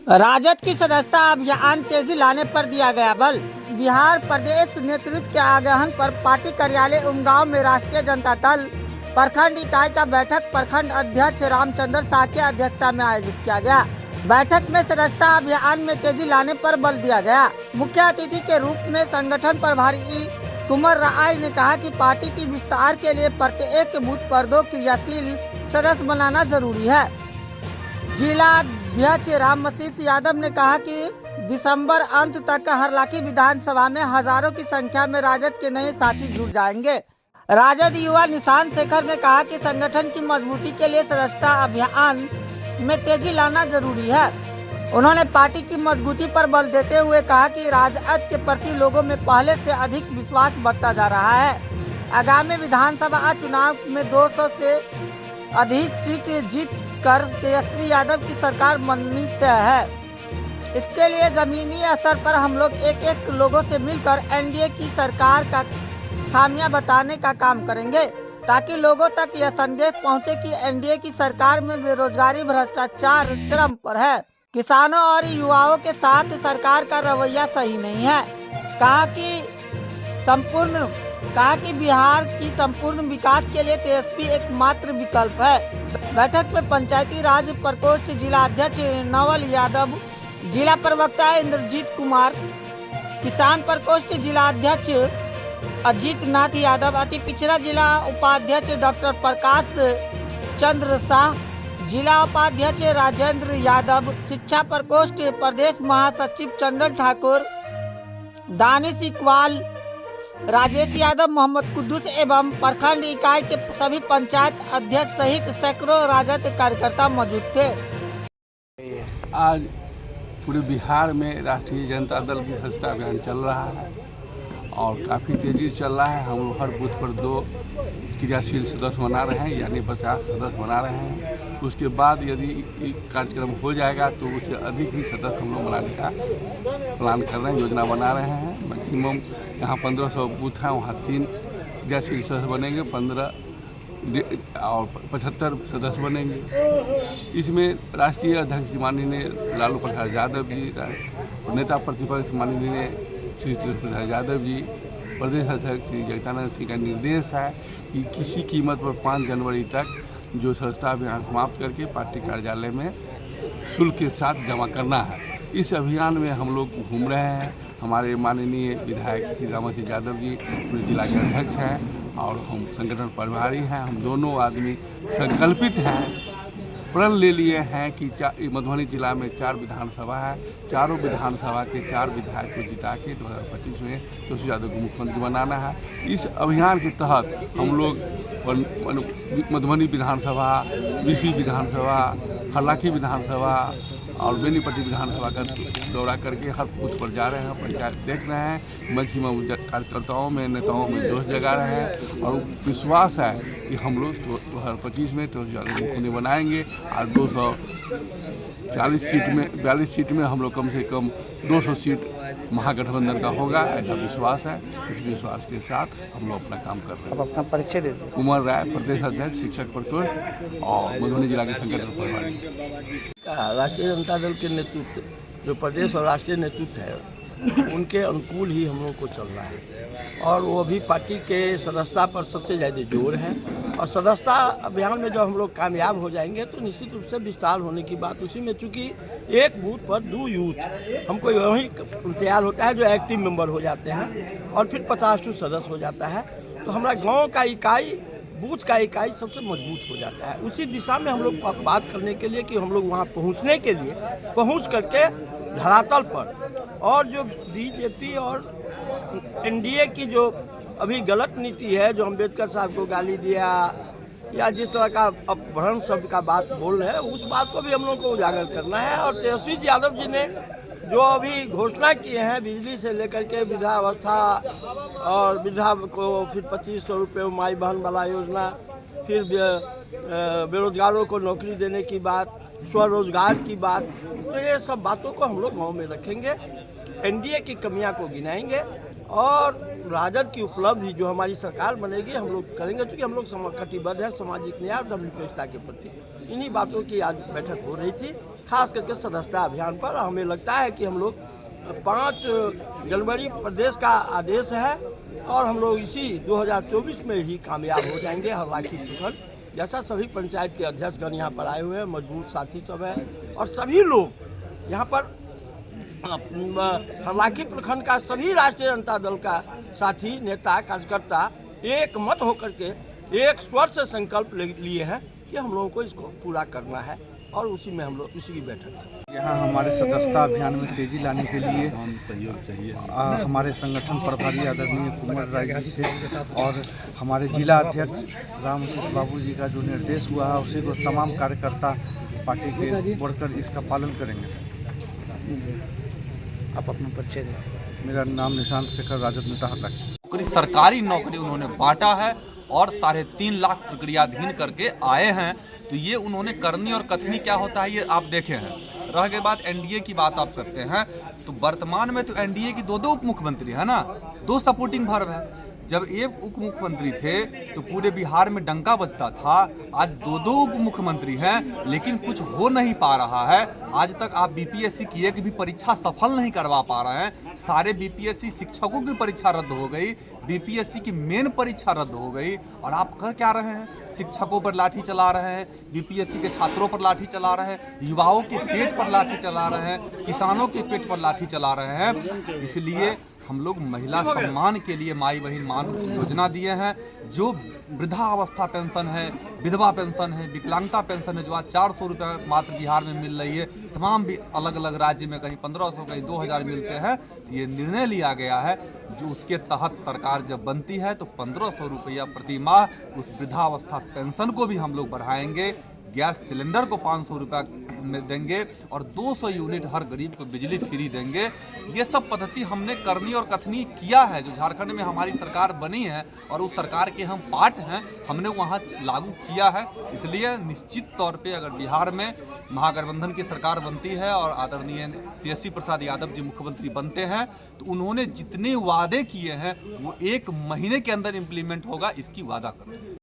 राजद की सदस्यता अभियान तेजी लाने पर दिया गया बल। बिहार प्रदेश नेतृत्व के आह्वान पर पार्टी कार्यालय उमगांव में राष्ट्रीय जनता दल प्रखंड इकाई का बैठक प्रखंड अध्यक्ष रामचंद्र शाह की अध्यक्षता में आयोजित किया गया। बैठक में सदस्यता अभियान में तेजी लाने पर बल दिया गया। मुख्य अतिथि के रूप में संगठन प्रभारी कुमार राय ने कहा कि पार्टी की विस्तार के लिए प्रत्येक बूथ पर 2 क्रियाशील सदस्य बनाना जरूरी है। जिला अध्यक्ष रामशीष यादव ने कहा कि दिसंबर अंत तक हरलाखी विधानसभा में हजारों की संख्या में राजद के नए साथी जुड़ जाएंगे। राजद युवा निशान शेखर ने कहा कि संगठन की मजबूती के लिए सदस्यता अभियान में तेजी लाना जरूरी है। उन्होंने पार्टी की मजबूती पर बल देते हुए कहा कि राजद के प्रति लोगों में पहले से अधिक विश्वास बढ़ता जा रहा है। आगामी विधानसभा चुनाव में 200 से अधिक सीट जीत कर तेजस्वी यादव की सरकार बननी तय है। इसके लिए जमीनी स्तर पर हम लोग एक लोगों से मिलकर एनडीए की सरकार का खामियां बताने का काम करेंगे, ताकि लोगों तक यह संदेश पहुंचे कि एनडीए की सरकार में बेरोजगारी भ्रष्टाचार चरम पर है। किसानों और युवाओं के साथ सरकार का रवैया सही नहीं है। कहा कि बिहार की संपूर्ण विकास के लिए तेजस्वी एकमात्र विकल्प है। बैठक में पंचायती राज प्रकोष्ठ जिला अध्यक्ष नवल यादव, जिला प्रवक्ता इंद्रजीत कुमार, किसान प्रकोष्ठ जिला अध्यक्ष अजीत नाथ यादव, अति पिछड़ा जिला उपाध्यक्ष डॉक्टर प्रकाश चंद्र शाह, जिला उपाध्यक्ष राजेंद्र यादव, शिक्षा प्रकोष्ठ प्रदेश महासचिव चंदन ठाकुर, दानिश इकबाल, राजेश यादव, मोहम्मद कुद्दूस एवं प्रखंड इकाई के सभी पंचायत अध्यक्ष सहित सैकड़ों राजद कार्यकर्ता मौजूद थे। आज पूरे बिहार में राष्ट्रीय जनता दल की सदस्यता अभियान चल रहा है और काफ़ी तेजी से चल रहा है। हम लोग हर बूथ पर 2 क्रियाशील सदस्य बना रहे हैं, यानी 50 सदस्य बना रहे हैं। उसके बाद यदि कार्यक्रम हो जाएगा तो उससे अधिक ही सदस्य हम लोग बनाने का प्लान कर रहे हैं, योजना बना रहे हैं। मैक्सिमम यहाँ 1500 बूथ हैं, वहाँ 3 क्रियाशील सदस्य बनेंगे, 15 और 75 सदस्य बनेंगे। इसमें राष्ट्रीय अध्यक्ष माननीय लालू प्रसाद यादव जी, नेता प्रतिपक्ष माननीय श्री तेजस्वी प्रसाद यादव जी, प्रदेश अध्यक्ष श्री जगदानंद सिंह का निर्देश है कि किसी कीमत पर 5 जनवरी तक जो सदस्यता अभियान समाप्त करके पार्टी कार्यालय में शुल्क के साथ जमा करना है। इस अभियान में हम लोग घूम रहे हैं। हमारे माननीय विधायक श्री रामशीष यादव जी पूरे जिला के अध्यक्ष हैं और हम संगठन प्रभारी हैं। हम दोनों आदमी संकल्पित हैं, प्रण ले लिए हैं कि मधुबनी जिला में 4 विधानसभा है, चारों विधानसभा के 4 विधायक को जिता के 2025 में तेजस्वी यादव को मुख्यमंत्री बनाना है। इस अभियान के तहत हम लोग मधुबनी विधानसभा, बीसी विधानसभा, हरलाखी विधानसभा और बेनीपट्टी विधानसभा का दौरा करके हर बूथ पर जा रहे हैं, पंचायत देख रहे हैं। मैक्सिमम कार्यकर्ताओं में, नेताओं में जोश जगा रहे हैं और विश्वास है कि हम लोग 2025 में तेजस्वी यादव मुख्यमंत्री बनाएंगे। आज 240 सीट में 42 सीट में हम लोग कम से कम 200 सीट महागठबंधन का होगा, ऐसा विश्वास है। इस विश्वास के साथ हम लोग अपना काम कर रहे हैं। अब अपना परिचय दे दीजिए। कुमार राय, प्रदेश अध्यक्ष शिक्षक प्रकोष्ठ और मधुबनी जिला के संगठन प्रभारी। राष्ट्रीय जनता दल के नेतृत्व, जो प्रदेश और राष्ट्रीय नेतृत्व है, उनके अनुकूल ही हम लोग को चल रहा है और वो भी पार्टी के सदस्यता पर सबसे ज़्यादा जोर है। और सदस्यता अभियान में जब हम लोग कामयाब हो जाएंगे तो निश्चित रूप से विस्तार होने की बात उसी में, चूँकि एक बूथ पर 2 यूथ हमको वही तैयार होता है जो एक्टिव मेंबर हो जाते हैं और फिर 50 सदस्य हो जाता है, तो हमारा गाँव का इकाई, बूथ का इकाई सबसे मजबूत हो जाता है। उसी दिशा में हम लोग बात करने के लिए कि हम लोग वहाँ पहुँचने के लिए पहुँच करके धरातल पर और जो बीजेपी और एनडीए की जो अभी गलत नीति है, जो अम्बेडकर साहब को गाली दिया या जिस तरह का अपभ्रंश शब्द का बात बोल रहे हैं, उस बात को भी हम लोग को उजागर करना है। और तेजस्वी यादव जी ने जो अभी घोषणा किए हैं, बिजली से लेकर के वृद्धावस्था और वृद्धा को फिर 2500 रुपये माई बहन वाला योजना, फिर बेरोजगारों को नौकरी देने की बात, स्वरोजगार की बात, तो ये सब बातों को हम लोग गाँव में रखेंगे, एनडीए की कमियां को गिनाएंगे और राजद की उपलब्धि जो हमारी सरकार बनेगी हम लोग करेंगे, क्योंकि हम लोग कटिबद्ध हैं सामाजिक न्याय और धर्मनिरपेक्षता के प्रति। इन्हीं बातों की आज बैठक हो रही थी खास करके सदस्यता अभियान पर। हमें लगता है कि हम लोग 5 जनवरी प्रदेश का आदेश है और हम लोग इसी 2024 में ही कामयाब हो जाएंगे। हरलाखी प्रखंड जैसा सभी पंचायत के अध्यक्षगण यहाँ पर आए हुए हैं, मजबूत साथी सब है और सभी लोग यहाँ पर हरलाखी प्रखंड का सभी राष्ट्रीय जनता दल का साथी नेता कार्यकर्ता एक मत होकर के एक स्वर से संकल्प लिए हैं कि हम लोगों को इसको पूरा करना है और उसी में हम लोग उसी की बैठक थी। यहाँ हमारे सदस्यता अभियान में तेजी लाने के लिए सहयोग चाहिए। हमारे संगठन प्रभारी आदरणीय कुमार राय जी से और हमारे जिला अध्यक्ष रामशीष बाबू जी का जो निर्देश हुआ है उसी को तमाम कार्यकर्ता पार्टी के बढ़कर इसका पालन करेंगे। आप अपना परिचय दें। मेरा नाम निशांत शेखर, राजद नेता हरलाखी। सरकारी नौकरी उन्होंने बांटा है और 3.5 लाख प्रक्रियाधीन करके आए हैं। तो ये उन्होंने करनी और कथनी क्या होता है ये आप देखे हैं। रह के बाद एनडीए की बात आप करते हैं तो वर्तमान में तो एनडीए की 2 उप मुख्यमंत्री है ना, 2 सपोर्टिंग वर्ब है। जब एक उप मुख्यमंत्री थे तो पूरे बिहार में डंका बजता था। आज 2 उप मुख्यमंत्री हैं लेकिन कुछ हो नहीं पा रहा है। आज तक आप बीपीएससी की एक भी परीक्षा सफल नहीं करवा पा रहे हैं। सारे बीपीएससी शिक्षकों की परीक्षा रद्द हो गई, बीपीएससी की मेन परीक्षा रद्द हो गई और आप कर क्या रहे हैं? शिक्षकों पर लाठी चला रहे हैं, बीपीएससी के छात्रों पर लाठी चला रहे हैं, युवाओं के पेट पर लाठी चला रहे हैं, किसानों के पेट पर लाठी चला रहे हैं। इसलिए हम लोग महिला सम्मान के लिए माई बहन मान योजना दिए हैं। जो वृद्धावस्था पेंशन है, विधवा पेंशन है, विकलांगता पेंशन है जो आज 400 रुपये मात्र बिहार में मिल रही है, तमाम भी अलग अलग राज्य में कहीं 1500 कहीं 2000 मिलते हैं। तो ये निर्णय लिया गया है जो उसके तहत सरकार जब बनती है तो 1500 रुपया प्रति माह उस वृद्धावस्था पेंशन को भी हम लोग बढ़ाएंगे। गैस सिलेंडर को 500 रुपया में देंगे और 200 यूनिट हर गरीब को बिजली फ्री देंगे। ये सब पद्धति हमने करनी और कथनी किया है। जो झारखंड में हमारी सरकार बनी है और उस सरकार के हम पार्ट हैं, हमने वहाँ लागू किया है। इसलिए निश्चित तौर पे अगर बिहार में महागठबंधन की सरकार बनती है और आदरणीय तेजस्वी प्रसाद यादव जी मुख्यमंत्री बनते हैं तो उन्होंने जितने वादे किए हैं वो 1 महीने के अंदर इम्प्लीमेंट होगा, इसकी वादा करते हैं।